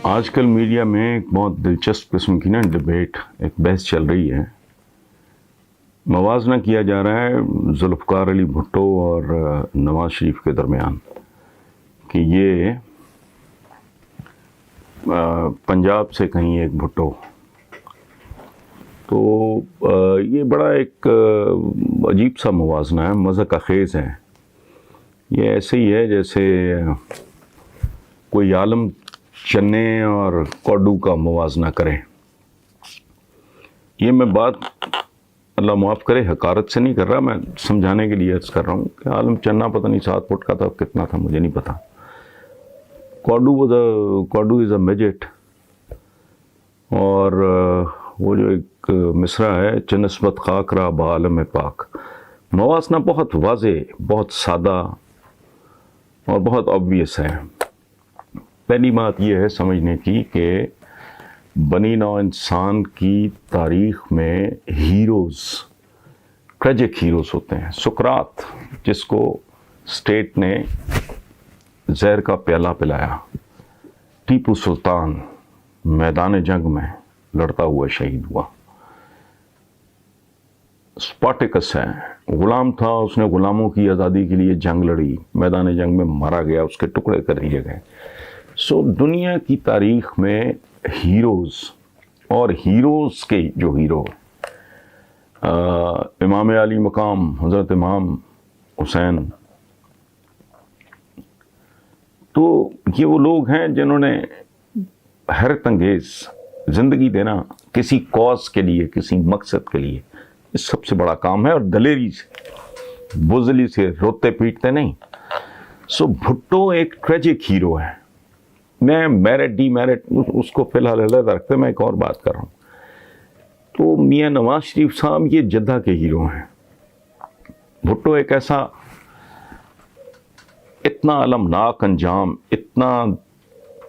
آج کل میڈیا میں ایک بہت دلچسپ قسم کی ڈبیٹ، ایک بحث چل رہی ہے. موازنہ کیا جا رہا ہے ذوالفقار علی بھٹو اور نواز شریف کے درمیان کہ یہ پنجاب سے کہیں ایک بھٹو. تو یہ بڑا ایک عجیب سا موازنہ ہے، مضحکہ خیز ہے. یہ ایسے ہی ہے جیسے کوئی عالم چنے اور کوڈو کا موازنہ کرے. یہ میں بات اللہ معاف کرے حقارت سے نہیں کر رہا، میں سمجھانے کے لیے عرض کر رہا ہوں کہ عالم چنا پتہ نہیں 7 فٹ کا تھا، کتنا تھا مجھے نہیں پتا. کوڈو از اے میجٹ. اور وہ جو ایک مصرع ہے، چنسبت خاک را بعالم پاک. موازنہ بہت واضح، بہت سادہ اور بہت آبویس ہے. پہلی بات یہ ہے سمجھنے کی کہ بنی نوع انسان کی تاریخ میں ہیروز، ٹریجک ہیروز ہوتے ہیں. سقراط جس کو اسٹیٹ نے زہر کا پیالہ پلایا، ٹیپو سلطان میدان جنگ میں لڑتا ہوا شہید ہوا. اسپارٹیکس ہے، غلام تھا، اس نے غلاموں کی آزادی کے لیے جنگ لڑی، میدان جنگ میں مارا گیا، اس کے ٹکڑے کر دیے گئے. دنیا کی تاریخ میں ہیروز اور ہیروز کے جو ہیرو امام علی مقام حضرت امام حسین، تو یہ وہ لوگ ہیں جنہوں نے حیرت انگیز زندگی دینا کسی کاز کے لیے، کسی مقصد کے لیے، یہ سب سے بڑا کام ہے. اور دلیری سے، بزدلی سے، روتے پیٹتے نہیں. بھٹو ایک ٹریجک ہیرو ہے. میں میرٹ ڈی میرٹ اس کو فی الحال علیحدہ رکھتے، میں ایک اور بات کر رہا ہوں. تو میاں نواز شریف صاحب یہ جدہ کے ہیرو ہیں. بھٹو ایک ایسا اتنا المناک انجام، اتنا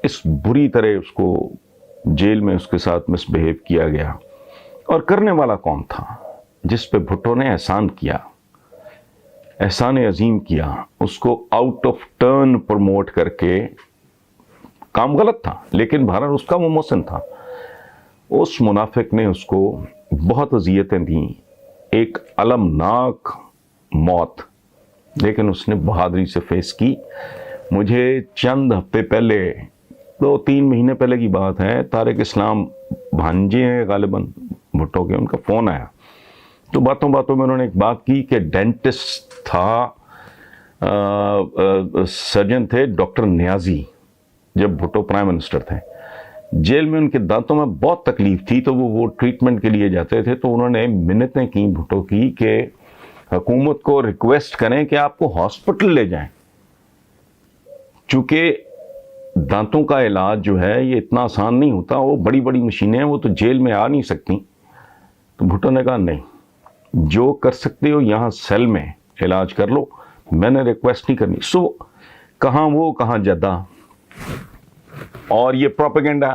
اس بری طرح اس کو جیل میں اس کے ساتھ مس بہیو کیا گیا. اور کرنے والا کون تھا جس پہ بھٹو نے احسان کیا، احسان عظیم کیا، اس کو آؤٹ آف ٹرن پروموٹ کر کے. کام غلط تھا لیکن بہرحال اس کا وہ محسن تھا. اس منافق نے اس کو بہت اذیتیں دیں، ایک المناک موت، لیکن اس نے بہادری سے فیس کی. مجھے چند ہفتے پہلے، 2-3 مہینے پہلے کی بات ہے، طارق اسلام بھانجے ہیں غالباً بھٹو کے، ان کا فون آیا. تو باتوں باتوں میں انہوں نے ایک بات کی کہ ڈینٹسٹ تھا، سرجن تھے ڈاکٹر نیازی، جب بھٹو پرائم منسٹر تھے. جیل میں ان کے دانتوں میں بہت تکلیف تھی تو وہ ٹریٹمنٹ کے لیے جاتے تھے. تو انہوں نے منتیں کی بھٹو کی کہ حکومت کو ریکویسٹ کریں کہ آپ کو ہاسپٹل لے جائیں، چونکہ دانتوں کا علاج جو ہے یہ اتنا آسان نہیں ہوتا، وہ بڑی بڑی مشینیں ہیں، وہ تو جیل میں آ نہیں سکتی. تو بھٹو نے کہا نہیں، جو کر سکتے ہو یہاں سیل میں علاج کر لو، میں نے ریکویسٹ نہیں کرنی. کہاں وہ کہاں جدہ. اور یہ پروپیگنڈا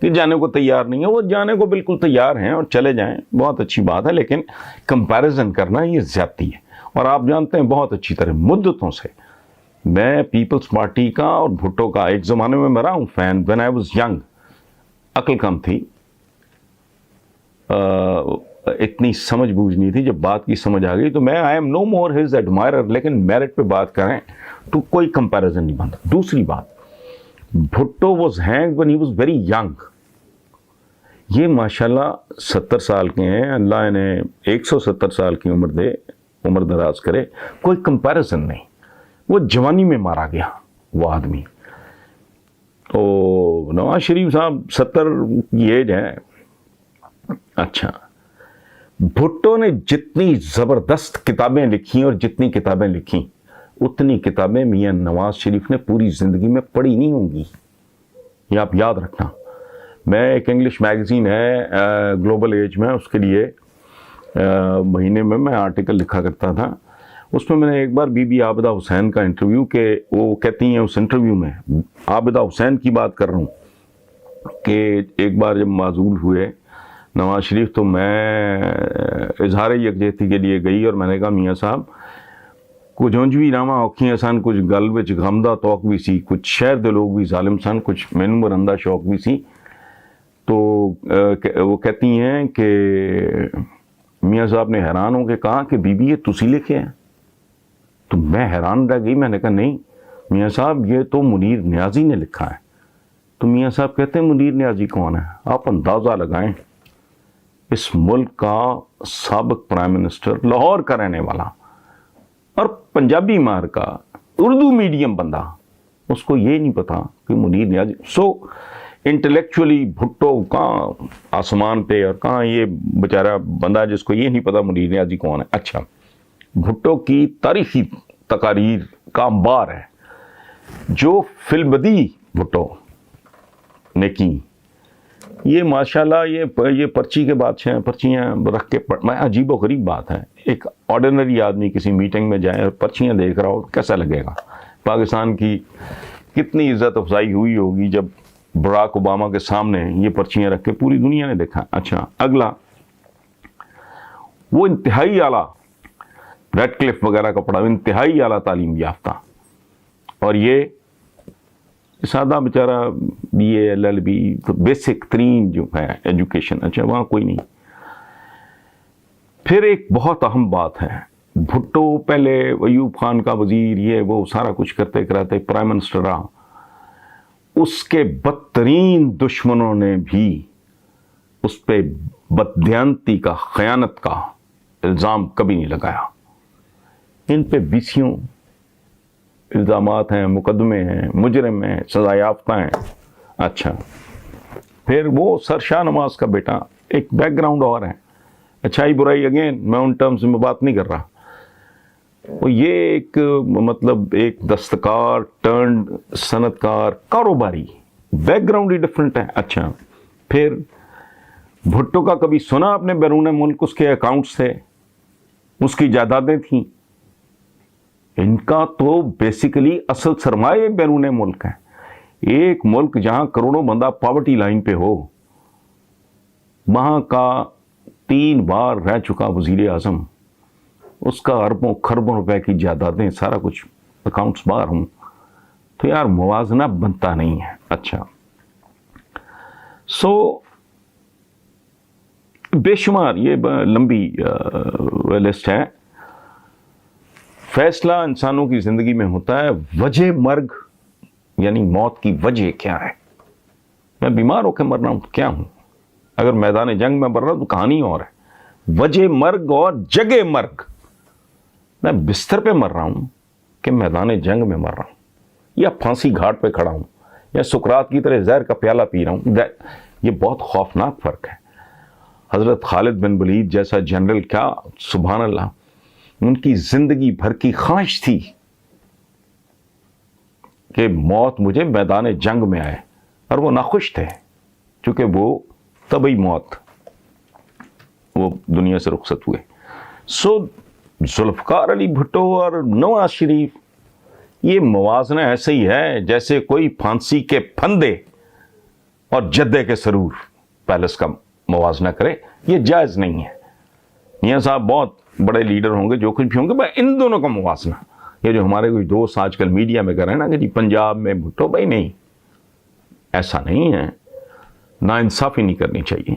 کہ جانے کو تیار نہیں ہے، وہ جانے کو بالکل تیار ہیں اور چلے جائیں، بہت اچھی بات ہے. لیکن کمپیریزن کرنا یہ زیادتی ہے. اور آپ جانتے ہیں بہت اچھی طرح مدتوں سے میں پیپلز پارٹی کا اور بھٹو کا ایک زمانے میں رہا ہوں fan. when I was young، عقل کم تھی، اتنی سمجھ بوجھ نہیں تھی. جب بات کی سمجھ آ گئی تو میں I am no more his admirer، لیکن میرٹ پہ بات کریں تو کوئی کمپیریزن نہیں بنتا. دوسری بات، Bhutto was hanged when he was very young. یہ ماشاءاللہ 70 سال کے ہیں، اللہ انہیں 170 سال کی عمر دے، عمر دراز کرے. کوئی کمپیریزن نہیں. وہ جوانی میں مارا گیا وہ آدمی. تو نواز شریف صاحب 70 کی ایج ہے. اچھا، بھٹو نے جتنی زبردست کتابیں لکھی اور جتنی کتابیں لکھی، اتنی کتابیں میاں نواز شریف نے پوری زندگی میں پڑھی نہیں ہوں گی. یہ آپ یاد رکھنا. میں ایک انگلش میگزین ہے گلوبل ایج میں، اس کے لیے مہینے میں آرٹیکل لکھا کرتا تھا. اس میں نے ایک بار بی بی عابدہ حسین کا انٹرویو، کہ وہ کہتی ہیں اس انٹرویو میں، عابدہ حسین کی بات کر رہا ہوں، کہ ایک بار جب معزول ہوئے نواز شریف تو میں اظہار یکجہتی کے لیے گئی اور میں نے کہا میاں صاحب کچھ اونجوی راما اوکھیاں سن، کچھ گل وچ غمدہ توق بھی سی، کچھ شہر دے لوگ بھی ظالم سن، کچھ مینوں مرندہ شوق بھی سی. تو وہ کہتی ہیں کہ میاں صاحب نے حیران ہو کے کہا کہ بی بی یہ تسی لکھے ہیں؟ تو میں حیران رہ گئی. میں نے کہا نہیں میاں صاحب یہ تو منیر نیازی نے لکھا ہے. تو میاں صاحب کہتے ہیں منیر نیازی کون ہے؟ آپ اندازہ لگائیں، اس ملک کا سابق پرائم منسٹر، لاہور کا رہنے والا اور پنجابی مار کا اردو میڈیم بندہ، اس کو یہ نہیں پتا کہ منیر نیازی. سو انٹلیکچولی بھٹو کہاں آسمان پہ اور کہاں یہ بیچارہ بندہ جس کو یہ نہیں پتا منیر نیازی کون ہے. اچھا، بھٹو کی تاریخی تقاریر کا انبار ہے جو فلمدی بھٹو نے کی. یہ ماشاءاللہ یہ پرچی کے بادشاہ ہیں، پرچیاں رکھ کے میں عجیب و غریب بات ہے. ایک آرڈینری آدمی کسی میٹنگ میں جائے اور پرچیاں دیکھ رہا ہو کیسا لگے گا؟ پاکستان کی کتنی عزت افزائی ہوئی ہوگی جب براک اوباما کے سامنے یہ پرچیاں رکھ کے پوری دنیا نے دیکھا. اچھا، اگلا وہ انتہائی اعلیٰ ریڈ کلف وغیرہ کا پڑھا، انتہائی اعلیٰ تعلیم یافتہ، اور یہ سادہ بیچارہ B A L L B, تو بیسک ترین جو ہے ایجوکیشن. اچھا، وہاں کوئی نہیں. پھر ایک بہت اہم بات ہے، بھٹو پہلے ایوب خان کا وزیر، یہ وہ سارا کچھ کرتے کراتے پرائم منسٹر رہا. اس کے بدترین دشمنوں نے بھی اس پہ بددیانتی کا، خیانت کا الزام کبھی نہیں لگایا. ان پہ بیسیوں الزامات ہیں، مقدمے ہیں، مجرم ہیں، سزا یافتہ ہیں. اچھا، پھر وہ سر شاہ نواز کا بیٹا، ایک بیک گراؤنڈ اور ہے. اچھائی برائی اگین میں ان ٹرمز میں بات نہیں کر رہا. وہ یہ ایک مطلب ایک دستکار ٹرنڈ صنعت کار، کاروباری، بیک گراؤنڈ ہی ڈفرینٹ ہے. اچھا، پھر بھٹو کا کبھی سنا آپ نے بیرون ملک اس کے اکاؤنٹس تھے، اس کی جائیدادیں تھیں؟ ان کا تو بیسیکلی اصل سرمایہ بیرون ملک ہے. ایک ملک جہاں کروڑوں بندہ پاورٹی لائن پہ ہو، وہاں کا 3 بار رہ چکا وزیر اعظم، اس کا اربوں خربوں روپے کی جائیدادیں، سارا کچھ اکاؤنٹس باہر ہوں، تو یار موازنہ بنتا نہیں ہے. اچھا، سو بے شمار یہ لمبی لسٹ ہے. فیصلہ انسانوں کی زندگی میں ہوتا ہے وجہ مرگ، یعنی موت کی وجہ کیا ہے. میں بیمار ہو کے مر رہا ہوں تو کیا ہوں؟ اگر میدان جنگ میں مر رہا ہوں تو کہانی اور ہے. وجہ مرگ اور جگہ مرگ، میں بستر پہ مر رہا ہوں کہ میدان جنگ میں مر رہا ہوں، یا پھانسی گھاٹ پہ کھڑا ہوں، یا سقراط کی طرح زہر کا پیالہ پی رہا ہوں. یہ بہت خوفناک فرق ہے. حضرت خالد بن ولید جیسا جنرل، کیا سبحان اللہ، ان کی زندگی بھر کی خواہش تھی کہ موت مجھے میدان جنگ میں آئے، اور وہ ناخوش تھے چونکہ وہ طبعی موت، وہ دنیا سے رخصت ہوئے. سو ذوالفقار علی بھٹو اور نواز شریف، یہ موازنہ ایسے ہی ہے جیسے کوئی پھانسی کے پھندے اور جدے کے سرور پیلس کا موازنہ کرے. یہ جائز نہیں ہے. میاں صاحب بہت بڑے لیڈر ہوں گے، جو کچھ بھی ہوں گے، ان دونوں کا موازنہ، یہ جو ہمارے کچھ دوست آج کل میڈیا میں کر رہے ہیں نا کہ جی پنجاب میں بھٹو، بھائی نہیں، ایسا نہیں ہے. نا انصافی نہیں کرنی چاہیے.